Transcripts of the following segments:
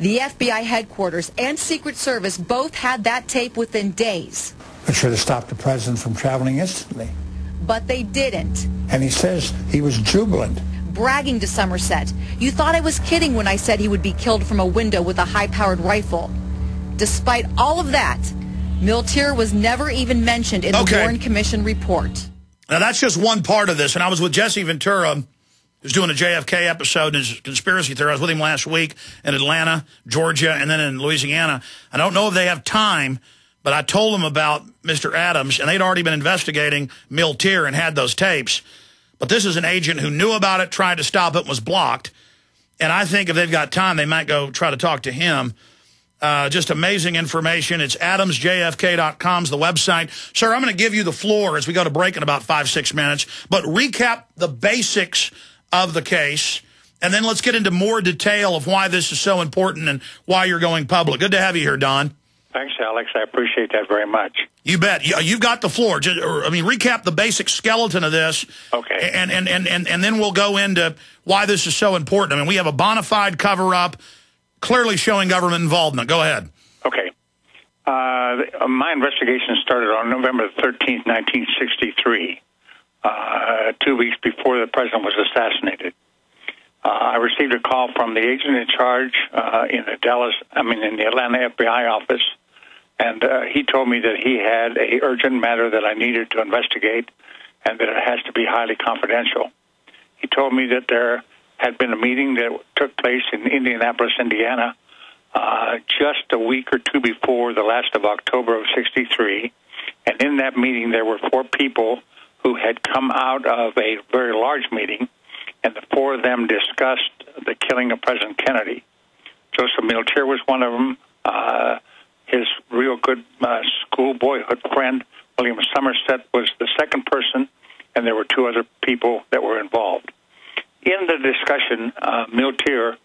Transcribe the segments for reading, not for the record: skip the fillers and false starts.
The FBI headquarters and Secret Service both had that tape within days. It should have stopped the president from traveling instantly. But they didn't. And he says he was jubilant. Bragging to Somerset, "You thought I was kidding when I said he would be killed from a window with a high-powered rifle." Despite all of that, Miltier was never even mentioned in the Warren Commission report. Now, that's just one part of this. And I was with Jesse Ventura, who's doing a JFK episode, and his conspiracy theory. I was with him last week in Atlanta, Georgia, and then in Louisiana. I don't know if they have time, but I told them about Mr. Adams, and they'd already been investigating Miltier and had those tapes. But this is an agent who knew about it, tried to stop it, and was blocked. And I think if they've got time, they might go try to talk to him. Just amazing information. It's adamsjfk.com's the website. Sir, I'm going to give you the floor as we go to break in about 5-6 minutes. But recap the basics of the case, and then let's get into more detail of why this is so important and why you're going public. Good to have you here, Don. Thanks, Alex. I appreciate that very much. You bet. You've got the floor. Recap the basic skeleton of this. Okay. And then we'll go into why this is so important. I mean, we have a bona fide cover-up, clearly showing government involvement. Go ahead. Okay. My investigation started on November 13th, 1963, 2 weeks before the president was assassinated. I received a call from the agent in charge in the Atlanta FBI office, and he told me that he had an urgent matter that I needed to investigate and that it has to be highly confidential. He told me that there had been a meeting that took place in Indianapolis, Indiana, just a week or two before the last of October of '63, and in that meeting there were 4 people who had come out of a very large meeting, and the 4 of them discussed the killing of President Kennedy. Joseph Miltier was one of them. His real good school boyhood friend, William Somerset, was the second person, and there were 2 other people that were involved. In the discussion, Miltier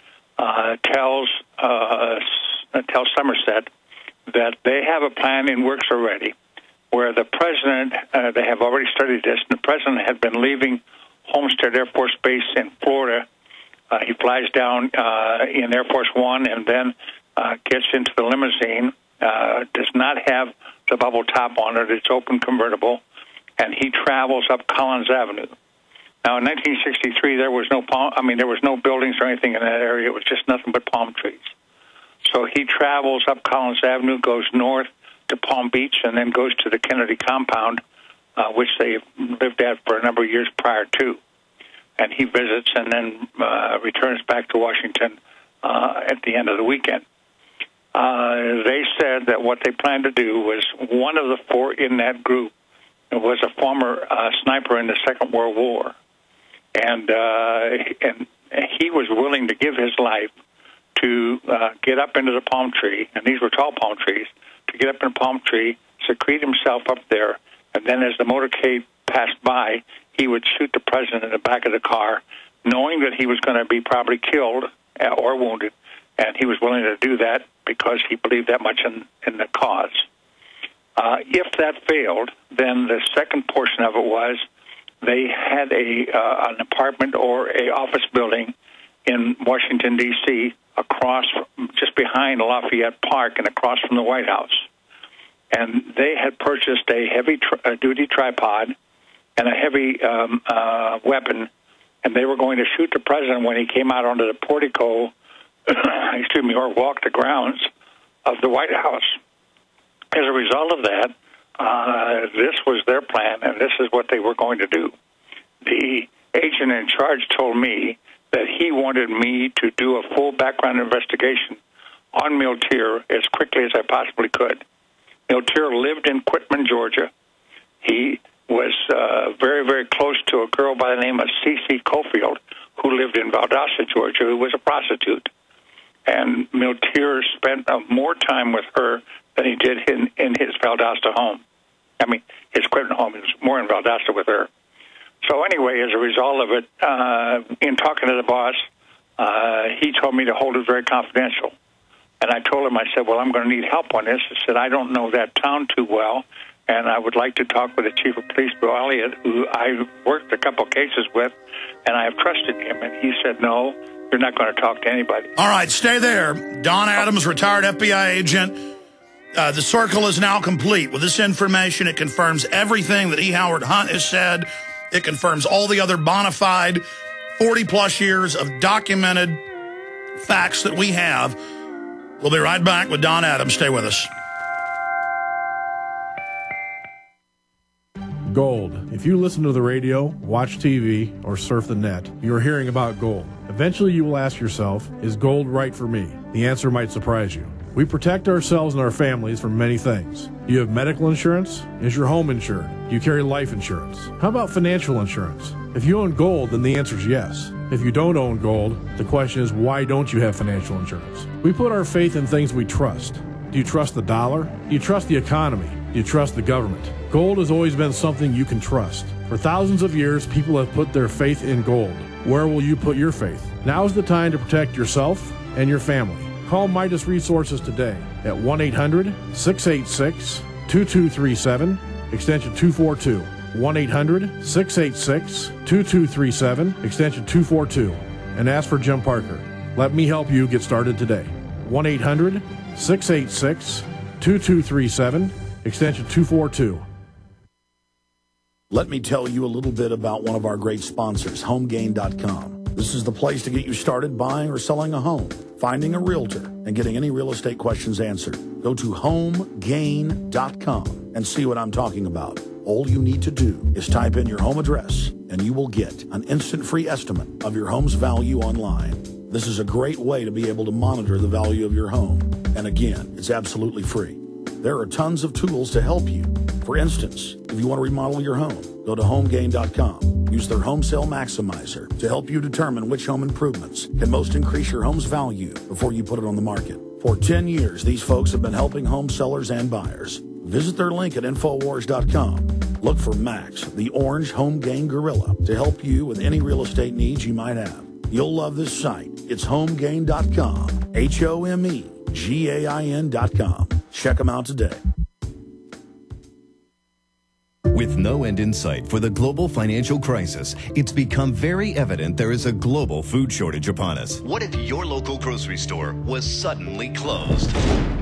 tells Somerset that they have a plan in works already, where the president, they have already studied this, and the president had been leaving Homestead Air Force Base in Florida. He flies down in Air Force One and then gets into the limousine, does not have the bubble top on it. It's open convertible, and he travels up Collins Avenue. Now, in 1963, there was no buildings or anything in that area. It was just nothing but palm trees. So he travels up Collins Avenue, goes north to Palm Beach, and then goes to the Kennedy compound, which they lived at for a number of years prior to. And he visits and then returns back to Washington at the end of the weekend. They said that what they planned to do was one of the 4 in that group was a former sniper in the Second World War. And he was willing to give his life to get up into the palm tree, and these were tall palm trees, to get up in a palm tree, secrete himself up there, and then as the motorcade passed by, he would shoot the president in the back of the car, knowing that he was going to be probably killed or wounded, and he was willing to do that because he believed that much in the cause. If that failed, then the second portion of it was they had an apartment or a office building in Washington, D.C., just behind Lafayette Park and across from the White House. And they had purchased a heavy-duty tripod and a heavy weapon, and they were going to shoot the president when he came out onto the portico, or walked the grounds of the White House. As a result of that, this was their plan, and this is what they were going to do. The agent in charge told me that he wanted me to do a full background investigation on Miltier as quickly as I possibly could. Miltier lived in Quitman, Georgia. He was very, very close to a girl by the name of C.C. Cofield, who lived in Valdosta, Georgia, who was a prostitute. And Miltier spent more time with her than he did in his Valdosta home. His Quitman home. He was more in Valdosta with her. So anyway, as a result of it, in talking to the boss, he told me to hold it very confidential. And I told him, I said, well, I'm going to need help on this. I said, I don't know that town too well, and I would like to talk with the chief of police, Bill Elliott, who I worked a couple cases with, and I have trusted him. And he said, no, you're not going to talk to anybody. All right, stay there. Don Adams, retired FBI agent. The circle is now complete. With this information, it confirms everything that E. Howard Hunt has said. It confirms all the other bona fide 40-plus years of documented facts that we have. We'll be right back with Don Adams. Stay with us. Gold. If you listen to the radio, watch TV, or surf the net, you are hearing about gold. Eventually you will ask yourself, is gold right for me? The answer might surprise you. We protect ourselves and our families from many things. Do you have medical insurance? Is your home insured? Do you carry life insurance? How about financial insurance? If you own gold, then the answer is yes. If you don't own gold, the question is, why don't you have financial insurance? We put our faith in things we trust. Do you trust the dollar? Do you trust the economy? Do you trust the government? Gold has always been something you can trust. For thousands of years, people have put their faith in gold. Where will you put your faith? Now is the time to protect yourself and your family. Call Midas Resources today at 1-800-686-2237, extension 242. 1-800-686-2237, extension 242, and ask for Jim Parker. Let me help you get started today. 1-800-686-2237, extension 242. Let me tell you a little bit about one of our great sponsors, HomeGain.com. This is the place to get you started buying or selling a home, finding a realtor, and getting any real estate questions answered. Go to HomeGain.com and see what I'm talking about. All you need to do is type in your home address, and you will get an instant free estimate of your home's value online. This is a great way to be able to monitor the value of your home. And again, it's absolutely free. There are tons of tools to help you. For instance, if you want to remodel your home, go to HomeGain.com. Use their Home Sale Maximizer to help you determine which home improvements can most increase your home's value before you put it on the market. For 10 years, these folks have been helping home sellers and buyers. Visit their link at Infowars.com. Look for Max, the orange Home Gain Gorilla, to help you with any real estate needs you might have. You'll love this site. It's HomeGain.com. HomeGain.com. Check them out today. With no end in sight for the global financial crisis, it's become very evident there is a global food shortage upon us. What if your local grocery store was suddenly closed?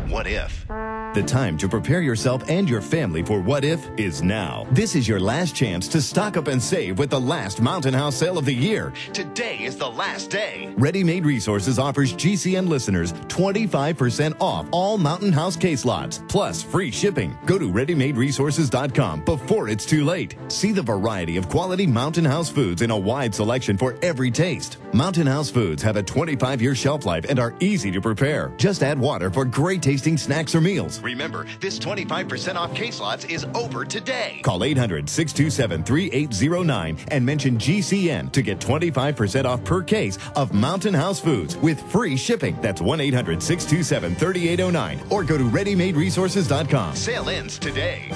What if? The time to prepare yourself and your family for what if is now. This is your last chance to stock up and save with the last Mountain House sale of the year. Today is the last day. Ready Made Resources offers GCN listeners 25% off all Mountain House case lots, plus free shipping. Go to ReadyMadeResources.com before it's too late. See the variety of quality Mountain House foods in a wide selection for every taste. Mountain House foods have a 25-year shelf life and are easy to prepare. Just add water for great tasting snacks or meals. Remember, this 25% off case lots is over today. Call 800-627-3809 and mention GCN to get 25% off per case of Mountain House foods with free shipping. That's 1-800-627-3809 or go to ReadyMadeResources.com. Sale ends today.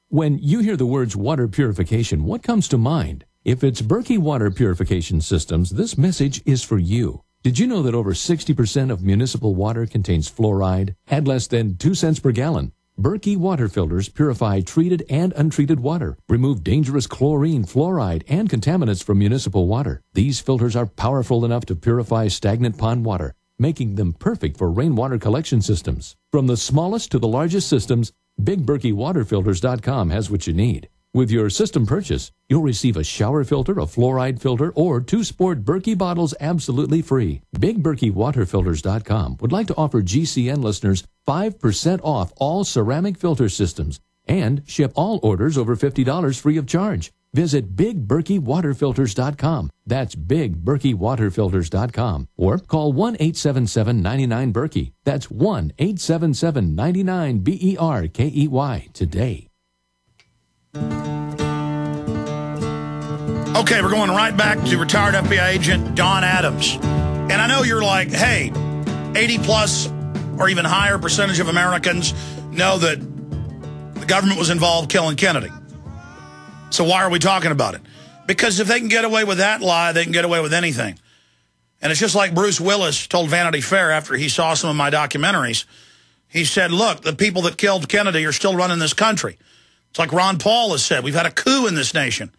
When you hear the words water purification, what comes to mind? If it's Berkey Water Purification Systems, this message is for you. Did you know that over 60% of municipal water contains fluoride at less than 2 cents per gallon? Berkey water filters purify treated and untreated water, remove dangerous chlorine, fluoride, and contaminants from municipal water. These filters are powerful enough to purify stagnant pond water, making them perfect for rainwater collection systems. From the smallest to the largest systems, BigBerkeyWaterFilters.com has what you need. With your system purchase, you'll receive a shower filter, a fluoride filter, or 2 sport Berkey bottles absolutely free. BigBerkeyWaterFilters.com would like to offer GCN listeners 5% off all ceramic filter systems and ship all orders over $50 free of charge. Visit BigBerkeyWaterFilters.com. That's BigBerkeyWaterFilters.com. Or call 1-877-99-BERKEY. That's 1-877-99-BERKEY today. Okay, we're going right back to retired FBI agent Don Adams. And I know you're like, hey, 80+ or even higher percentage of Americans know that the government was involved killing Kennedy. So why are we talking about it? Because if they can get away with that lie, they can get away with anything. And it's just like Bruce Willis told Vanity Fair after he saw some of my documentaries He said, look, the people that killed Kennedy are still running this country. It's like Ron Paul has said. We've had a coup in this nation.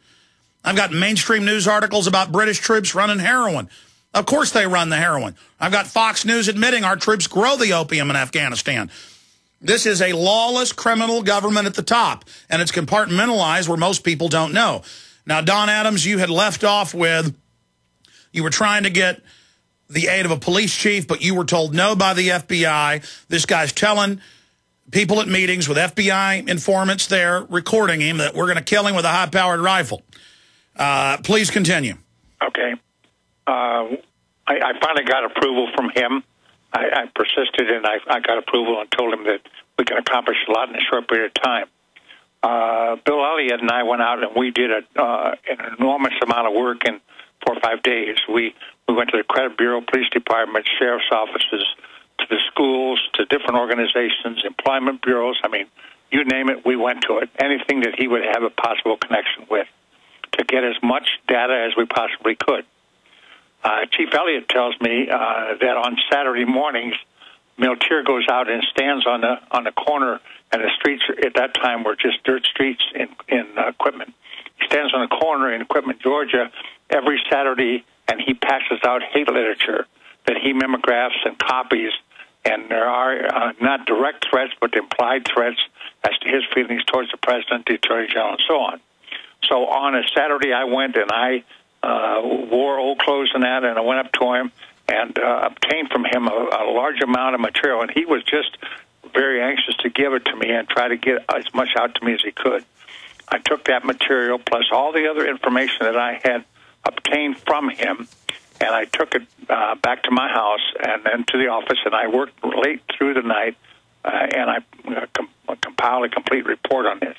I've got mainstream news articles about British troops running heroin. Of course they run the heroin. I've got Fox News admitting our troops grow the opium in Afghanistan. This is a lawless criminal government at the top, and it's compartmentalized where most people don't know. Now, Don Adams, you had left off with, you were trying to get the aid of a police chief, but you were told no by the FBI. This guy's telling people at meetings with FBI informants there, recording him, that we're going to kill him with a high-powered rifle. Please continue. Okay. I finally got approval from him. I persisted, and I got approval and told him that we can accomplish a lot in a short period of time. Bill Elliott and I went out and we did an enormous amount of work in 4 or 5 days. We went to the Credit Bureau, Police Department, Sheriff's offices, to the schools, to different organizations, employment bureaus. I mean, you name it, we went to it. Anything that he would have a possible connection with, to get as much data as we possibly could. Chief Elliott tells me that on Saturday mornings, Miltier goes out and stands on the corner, and the streets at that time were just dirt streets in Equipment. He stands on the corner in Equipment, Georgia, every Saturday, and he passes out hate literature that he mimeographs and copies, and there are not direct threats, but implied threats as to his feelings towards the president, the attorney general, and so on. So on a Saturday, I went and I wore old clothes and that, and I went up to him and obtained from him a large amount of material, and he was just very anxious to give it to me and try to get as much out to me as he could. I took that material plus all the other information that I had obtained from him, and I took it back to my house and then to the office, and I worked late through the night, and I compiled a complete report on this.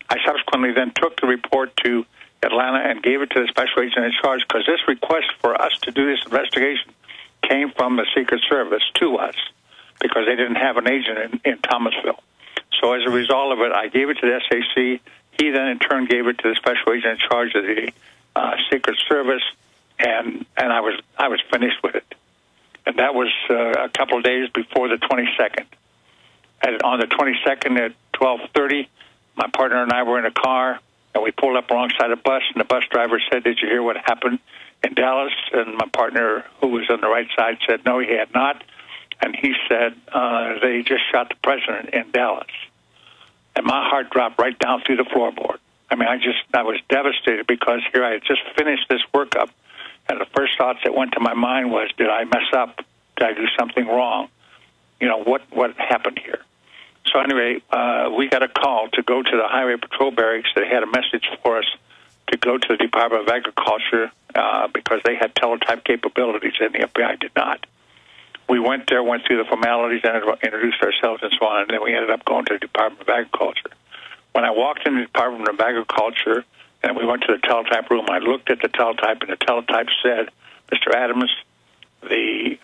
I subsequently then took the report to Atlanta and gave it to the special agent in charge, because this request for us to do this investigation came from the Secret Service to us, because they didn't have an agent in Thomasville. So as a result of it, I gave it to the SAC. He then in turn gave it to the special agent in charge of the Secret Service, and I was finished with it. And that was a couple of days before the 22nd. And on the 22nd at 12:30, my partner and I were in a car, and we pulled up alongside a bus, and the bus driver said, "Did you hear what happened in Dallas?" And my partner, who was on the right side, said, "No, he had not." And he said, "They just shot the president in Dallas." And my heart dropped right down through the floorboard. I mean, I was devastated, because here I had just finished this workup, and the first thoughts that went to my mind was, did I mess up? Did I do something wrong? You know, what happened here? So anyway, we got a call to go to the Highway Patrol Barracks. They had a message for us to go to the Department of Agriculture because they had teletype capabilities and the FBI did not. We went there, went through the formalities, and introduced ourselves and so on, and then we ended up going to the Department of Agriculture. When I walked in the Department of Agriculture and we went to the teletype room, I looked at the teletype, and the teletype said, "Mr. Adams, the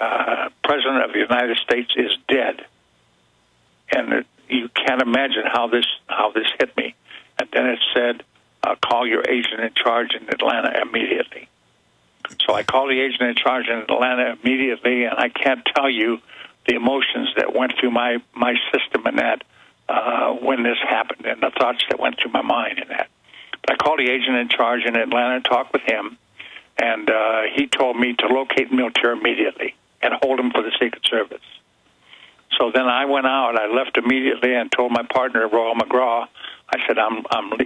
President of the United States is dead." And you can't imagine how this hit me. And then it said, "Call your agent in charge in Atlanta immediately." So I called the agent in charge in Atlanta immediately, and I can't tell you the emotions that went through my system in that when this happened, and the thoughts that went through my mind in that. But I called the agent in charge in Atlanta and talked with him, and he told me to locate Miltier immediately and hold him for the Secret Service. So then I went out. I left immediately and told my partner, Royal McGraw, I said,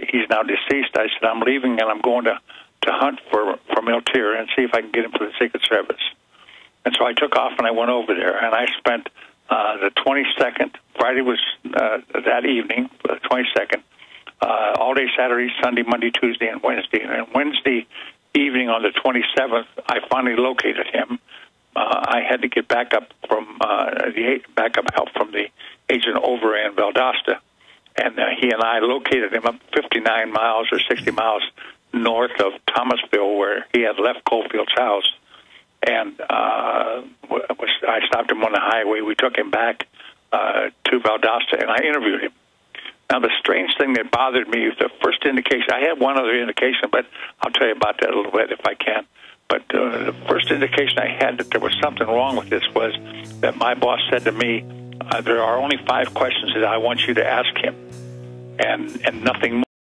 he's now deceased. I said, I'm leaving and I'm going to hunt for Miltier and see if I can get him for the Secret Service. And so I took off and I went over there, and I spent the 22nd, Friday was that evening, the 22nd, all day Saturday, Sunday, Monday, Tuesday, and Wednesday. And Wednesday evening on the 27th, I finally located him. I had to get backup from backup help from the agent over in Valdosta, and he and I located him up 59 miles or 60 miles north of Thomasville, where he had left Coalfield's house. And I stopped him on the highway. We took him back to Valdosta, and I interviewed him. Now, the strange thing that bothered me, the first indication, I had one other indication, but I'll tell you about that a little bit if I can. But the first indication I had that there was something wrong with this was that my boss said to me, there are only 5 questions that I want you to ask him, and nothing more.